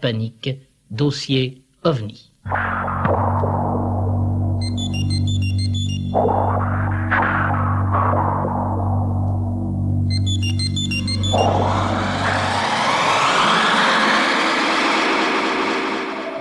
panique, dossier OVNI.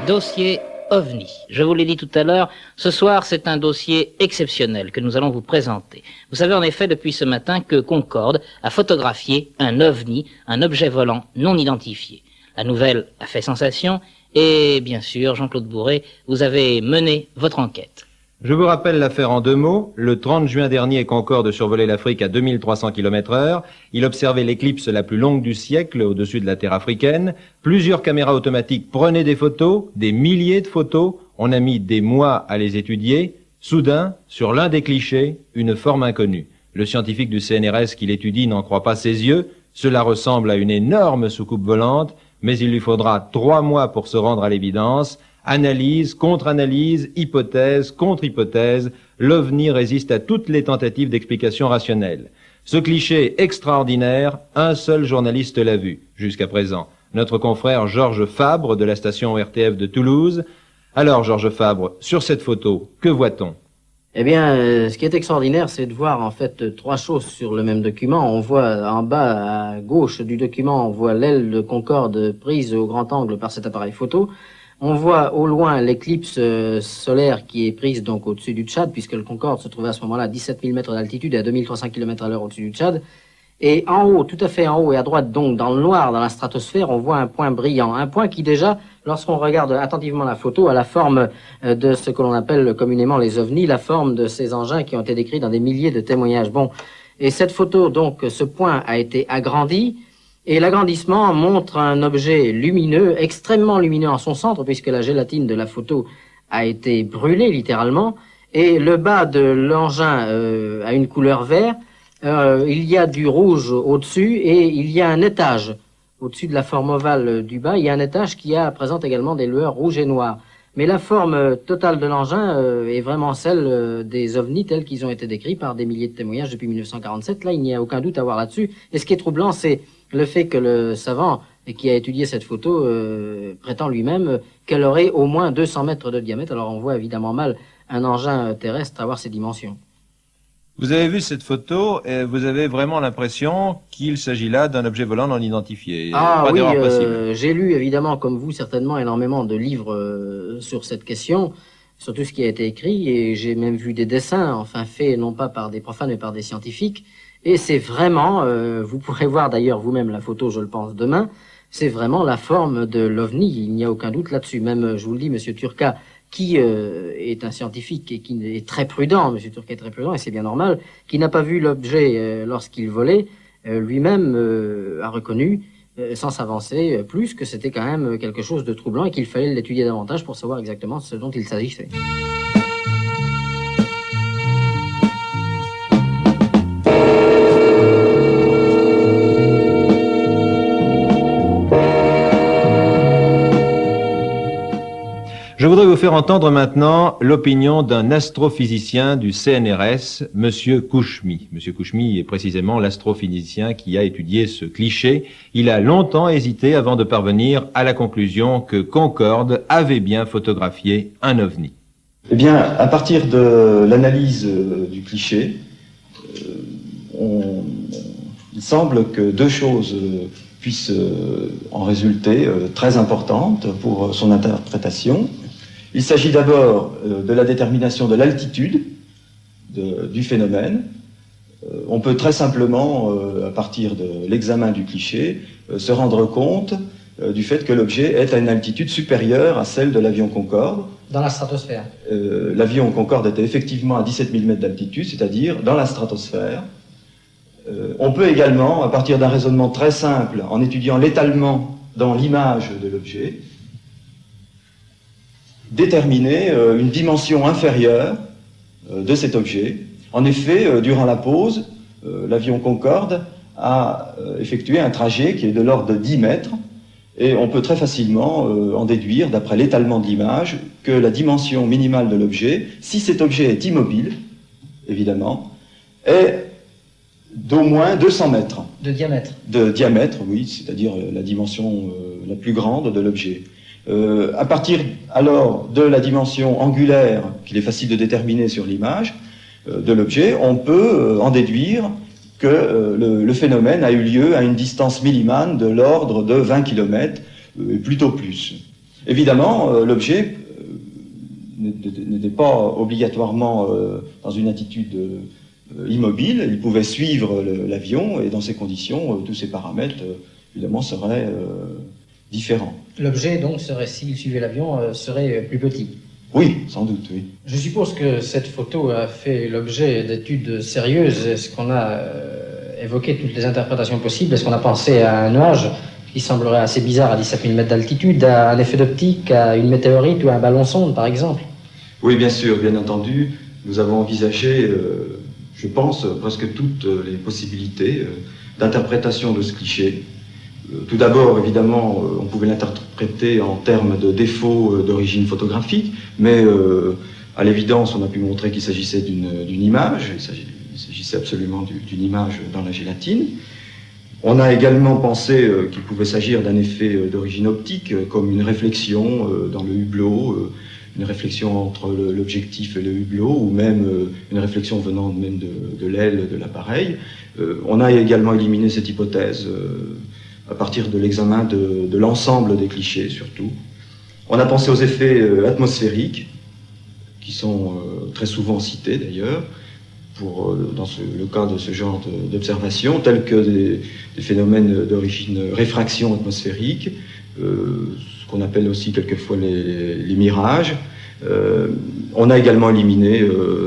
Dossier OVNI. Je vous l'ai dit tout à l'heure, ce soir c'est un dossier exceptionnel que nous allons vous présenter. Vous savez en effet depuis ce matin que Concorde a photographié un OVNI, un objet volant non identifié. La nouvelle a fait sensation et bien sûr, Jean-Claude Bourret, vous avez mené votre enquête. Je vous rappelle l'affaire en 2 mots. Le 30 juin dernier, Concorde survolait l'Afrique à 2300 km/h. Il observait l'éclipse la plus longue du siècle au-dessus de la terre africaine. Plusieurs caméras automatiques prenaient des photos, des milliers de photos. On a mis des mois à les étudier. Soudain, sur l'un des clichés, une forme inconnue. Le scientifique du CNRS qui l'étudie n'en croit pas ses yeux. Cela ressemble à une énorme soucoupe volante, mais il lui faudra 3 mois pour se rendre à l'évidence. Analyse, contre-analyse, hypothèse, contre-hypothèse, l'OVNI résiste à toutes les tentatives d'explication rationnelle. Ce cliché extraordinaire, un seul journaliste l'a vu, jusqu'à présent. Notre confrère Georges Fabre de la station RTF de Toulouse. Alors, Georges Fabre, sur cette photo, que voit-on ? Eh bien, ce qui est extraordinaire, c'est de voir en fait 3 choses sur le même document. On voit en bas à gauche du document, on voit l'aile de Concorde prise au grand angle par cet appareil photo. On voit au loin l'éclipse solaire qui est prise donc au-dessus du Tchad, puisque le Concorde se trouvait à ce moment-là à 17 000 mètres d'altitude et à 2300 km/h au-dessus du Tchad. Et en haut, tout à fait en haut et à droite, donc dans le noir, dans la stratosphère, on voit un point brillant. Un point qui déjà, lorsqu'on regarde attentivement la photo, a la forme de ce que l'on appelle communément les ovnis, la forme de ces engins qui ont été décrits dans des milliers de témoignages. Bon, et cette photo, donc, ce point a été agrandi. Et l'agrandissement montre un objet lumineux, extrêmement lumineux en son centre, puisque la gélatine de la photo a été brûlée littéralement, et le bas de l'engin a une couleur vert, il y a du rouge au-dessus, et il y a un étage au-dessus de la forme ovale du bas, il y a un étage qui présente également des lueurs rouges et noires. Mais la forme totale de l'engin est vraiment celle des ovnis tels qu'ils ont été décrits par des milliers de témoignages depuis 1947. Là, il n'y a aucun doute à voir là-dessus. Et ce qui est troublant, c'est le fait que le savant qui a étudié cette photo prétend lui-même qu'elle aurait au moins 200 mètres de diamètre. Alors on voit évidemment mal un engin terrestre avoir ces dimensions. Vous avez vu cette photo et vous avez vraiment l'impression qu'il s'agit là d'un objet volant non identifié. Ah pas oui, d'erreur possible. j'ai lu évidemment, comme vous, certainement énormément de livres sur cette question, sur tout ce qui a été écrit, et j'ai même vu des dessins, enfin faits non pas par des profanes mais par des scientifiques. Et c'est vraiment, vous pourrez voir d'ailleurs vous-même la photo, je le pense, demain, c'est vraiment la forme de l'OVNI, il n'y a aucun doute là-dessus. Même, je vous le dis, Monsieur Turca, qui est un scientifique et qui est très prudent, Monsieur Turca est très prudent, et c'est bien normal, qui n'a pas vu l'objet lorsqu'il volait, lui-même a reconnu, sans s'avancer plus, que c'était quand même quelque chose de troublant et qu'il fallait l'étudier davantage pour savoir exactement ce dont il s'agissait. Je voudrais vous faire entendre maintenant l'opinion d'un astrophysicien du CNRS, Monsieur Couchemy. Monsieur Couchemy est précisément l'astrophysicien qui a étudié ce cliché. Il a longtemps hésité avant de parvenir à la conclusion que Concorde avait bien photographié un OVNI. Eh bien, à partir de l'analyse du cliché, il semble que 2 choses puissent en résulter très importantes pour son interprétation. Il s'agit d'abord de la détermination de l'altitude du phénomène. On peut très simplement, à partir de l'examen du cliché, se rendre compte du fait que l'objet est à une altitude supérieure à celle de l'avion Concorde. Dans la stratosphère. L'avion Concorde était effectivement à 17 000 mètres d'altitude, c'est-à-dire dans la stratosphère. On peut également, à partir d'un raisonnement très simple, en étudiant l'étalement dans l'image de l'objet, déterminer une dimension inférieure de cet objet. En effet, durant la pause, l'avion Concorde a effectué un trajet qui est de l'ordre de 10 mètres, et on peut très facilement en déduire, d'après l'étalement de l'image, que la dimension minimale de l'objet, si cet objet est immobile, évidemment, est d'au moins 200 mètres. De diamètre. De diamètre, oui, c'est-à-dire la dimension la plus grande de l'objet. À partir alors de la dimension angulaire, qu'il est facile de déterminer sur l'image de l'objet, on peut en déduire que le phénomène a eu lieu à une distance millimane de l'ordre de 20 km, plutôt plus. Évidemment, l'objet n'était pas obligatoirement dans une attitude immobile, il pouvait suivre l'avion, et dans ces conditions, tous ces paramètres, évidemment, seraient différents. L'objet, donc, s'il suivait l'avion, serait plus petit. Oui, sans doute, oui. Je suppose que cette photo a fait l'objet d'études sérieuses. Est-ce qu'on a évoqué toutes les interprétations possibles? Est-ce qu'on a pensé à un nuage qui semblerait assez bizarre à 17 000 mètres d'altitude, à un effet d'optique, à une météorite ou à un ballon-sonde, par exemple? Oui, bien sûr, bien entendu. Nous avons envisagé, je pense, presque toutes les possibilités d'interprétation de ce cliché. Tout d'abord, évidemment, on pouvait l'interpréter en termes de défauts d'origine photographique, mais à l'évidence, on a pu montrer qu'il s'agissait d'une image, il s'agissait absolument d'une image dans la gélatine. On a également pensé qu'il pouvait s'agir d'un effet d'origine optique, comme une réflexion dans le hublot, une réflexion entre l'objectif et le hublot, ou même une réflexion venant même de l'aile de l'appareil. On a également éliminé cette hypothèse à partir de l'examen de l'ensemble des clichés, surtout. On a pensé aux effets atmosphériques, qui sont très souvent cités d'ailleurs, dans le cas de ce genre d'observation, tels que des phénomènes d'origine réfraction atmosphérique, ce qu'on appelle aussi quelquefois les mirages. On a également éliminé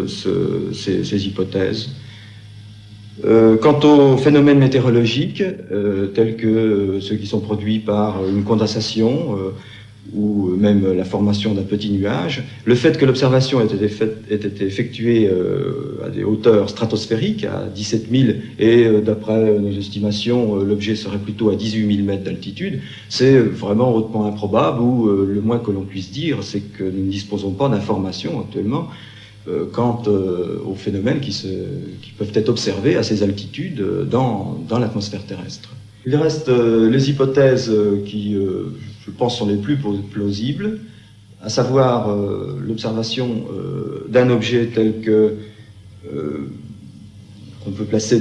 ces hypothèses. Quant aux phénomènes météorologiques, tels que ceux qui sont produits par une condensation ou même la formation d'un petit nuage, le fait que l'observation ait été effectuée à des hauteurs stratosphériques, à 17 000, et d'après nos estimations, l'objet serait plutôt à 18 000 mètres d'altitude, c'est vraiment hautement improbable, ou le moins que l'on puisse dire, c'est que nous ne disposons pas d'informations actuellement quant aux phénomènes qui peuvent être observés à ces altitudes dans l'atmosphère terrestre. Il reste les hypothèses qui, je pense, sont les plus plausibles, à savoir l'observation d'un objet tel que on peut placer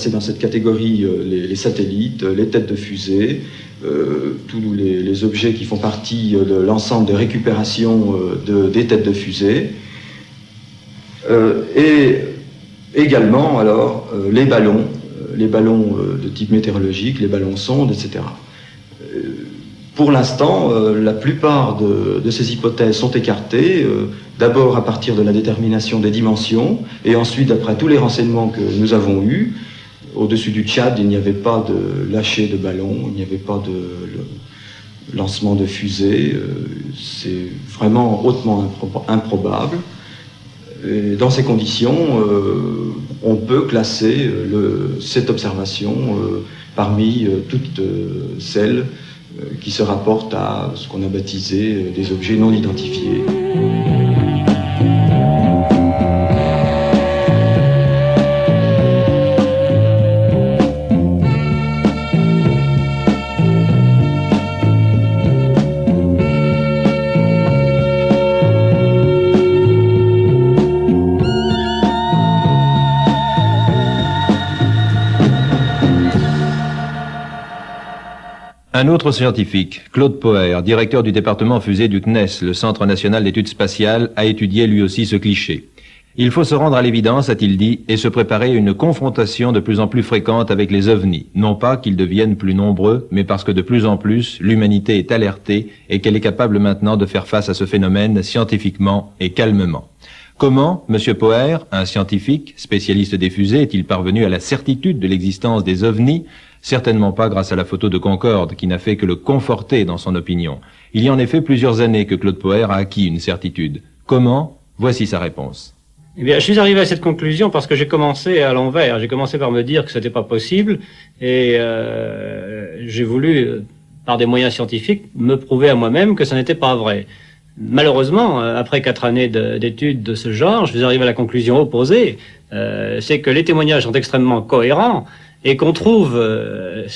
dans cette catégorie les satellites, les têtes de fusée, tous les objets qui font partie de l'ensemble de récupération des têtes de fusée, et également alors les ballons de type météorologique, les ballons sondes, etc. Pour l'instant, la plupart de ces hypothèses sont écartées, d'abord à partir de la détermination des dimensions, et ensuite d'après tous les renseignements que nous avons eus. Au-dessus du Tchad, il n'y avait pas de lâcher de ballons, il n'y avait pas de lancement de fusées, c'est vraiment hautement improbable. Et dans ces conditions, on peut classer cette observation parmi toutes celles qui se rapportent à ce qu'on a baptisé des objets non identifiés. Un autre scientifique, Claude Poher, directeur du département fusée du CNES, le Centre national d'études spatiales, a étudié lui aussi ce cliché. Il faut se rendre à l'évidence, a-t-il dit, et se préparer à une confrontation de plus en plus fréquente avec les ovnis. Non pas qu'ils deviennent plus nombreux, mais parce que de plus en plus, l'humanité est alertée et qu'elle est capable maintenant de faire face à ce phénomène scientifiquement et calmement. Comment, M. Poher, un scientifique, spécialiste des fusées, est-il parvenu à la certitude de l'existence des ovnis? Certainement pas grâce à la photo de Concorde, qui n'a fait que le conforter dans son opinion. Il y a en effet plusieurs années que Claude Poher a acquis une certitude. Comment? Voici sa réponse. Eh bien, je suis arrivé à cette conclusion parce que j'ai commencé à l'envers. J'ai commencé par me dire que c'était pas possible et j'ai voulu, par des moyens scientifiques, me prouver à moi-même que ça n'était pas vrai. Malheureusement, après 4 années d'études de ce genre, je suis arrivé à la conclusion opposée. C'est que les témoignages sont extrêmement cohérents et qu'on trouve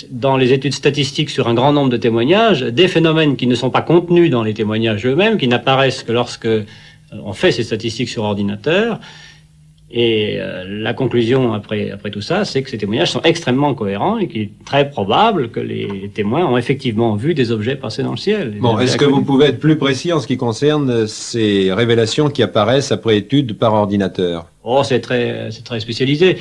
dans les études statistiques sur un grand nombre de témoignages des phénomènes qui ne sont pas contenus dans les témoignages eux-mêmes, qui n'apparaissent que lorsque on fait ces statistiques sur ordinateur. Et la conclusion après tout ça, c'est que ces témoignages sont extrêmement cohérents et qu'il est très probable que les témoins ont effectivement vu des objets passer dans le ciel. Bon, est-ce que vous pouvez être plus précis en ce qui concerne ces révélations qui apparaissent après étude par ordinateur? Oh, c'est très spécialisé.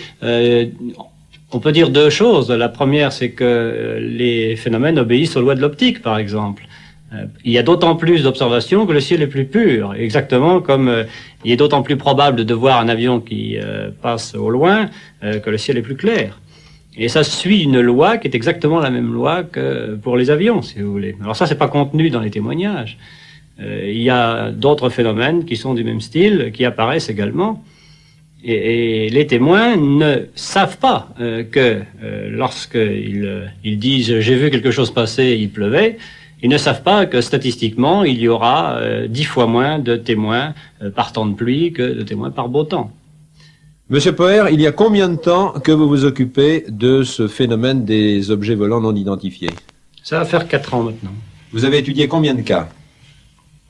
On peut dire deux choses. La première, c'est que les phénomènes obéissent aux lois de l'optique, par exemple. Il y a d'autant plus d'observations que le ciel est plus pur, exactement comme il est d'autant plus probable de voir un avion qui passe au loin que le ciel est plus clair. Et ça suit une loi qui est exactement la même loi que pour les avions, si vous voulez. Alors ça, c'est pas contenu dans les témoignages. Il y a d'autres phénomènes qui sont du même style, qui apparaissent également. Et les témoins ne savent pas que lorsqu'ils disent « j'ai vu quelque chose passer, il pleuvait », ils ne savent pas que statistiquement, il y aura 10 fois moins de témoins par temps de pluie que de témoins par beau temps. Monsieur Poher, il y a combien de temps que vous vous occupez de ce phénomène des objets volants non identifiés? Ça va faire 4 ans maintenant. Vous avez étudié combien de cas?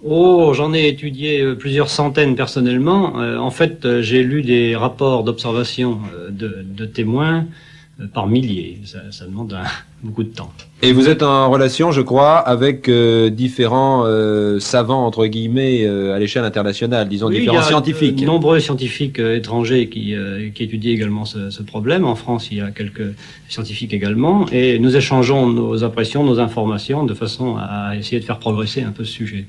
Oh, j'en ai étudié plusieurs centaines personnellement. En fait, j'ai lu des rapports d'observation de témoins par milliers. Ça demande beaucoup de temps. Et vous êtes en relation, je crois, avec différents savants, entre guillemets, à l'échelle internationale, disons oui, différents scientifiques. Il y a nombreux scientifiques étrangers qui étudient également ce problème. En France, il y a quelques scientifiques également. Et nous échangeons nos impressions, nos informations, de façon à essayer de faire progresser un peu ce sujet.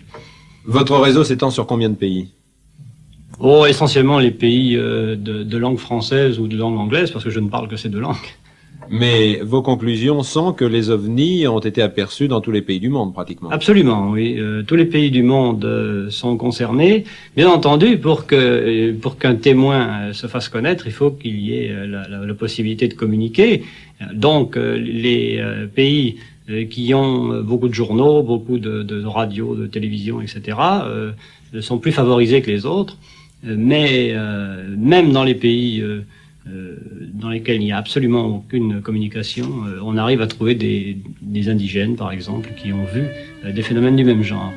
Votre réseau s'étend sur combien de pays? Oh, essentiellement les pays de langue française ou de langue anglaise, parce que je ne parle que ces deux langues. Mais vos conclusions sont que les ovnis ont été aperçus dans tous les pays du monde, pratiquement. Absolument, oui. Tous les pays du monde sont concernés. Bien entendu, pour qu'un témoin se fasse connaître, il faut qu'il y ait la possibilité de communiquer. Donc, les pays qui ont beaucoup de journaux, beaucoup de radios, de télévision, etc., sont plus favorisés que les autres. Mais même dans les pays dans lesquels il n'y a absolument aucune communication, on arrive à trouver des indigènes, par exemple, qui ont vu des phénomènes du même genre.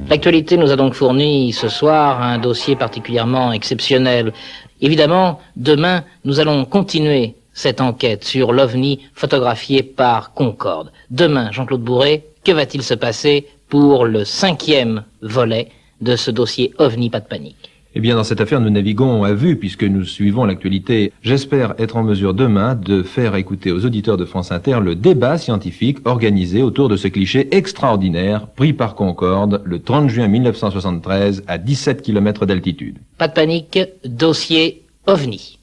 L'actualité nous a donc fourni ce soir un dossier particulièrement exceptionnel. Évidemment, demain, nous allons continuer cette enquête sur l'OVNI photographié par Concorde. Demain, Jean-Claude Bourret, que va-t-il se passer pour le 5e volet de ce dossier OVNI, pas de panique? Eh bien, dans cette affaire, nous naviguons à vue puisque nous suivons l'actualité. J'espère être en mesure demain de faire écouter aux auditeurs de France Inter le débat scientifique organisé autour de ce cliché extraordinaire pris par Concorde le 30 juin 1973 à 17 km d'altitude. Pas de panique, dossier OVNI.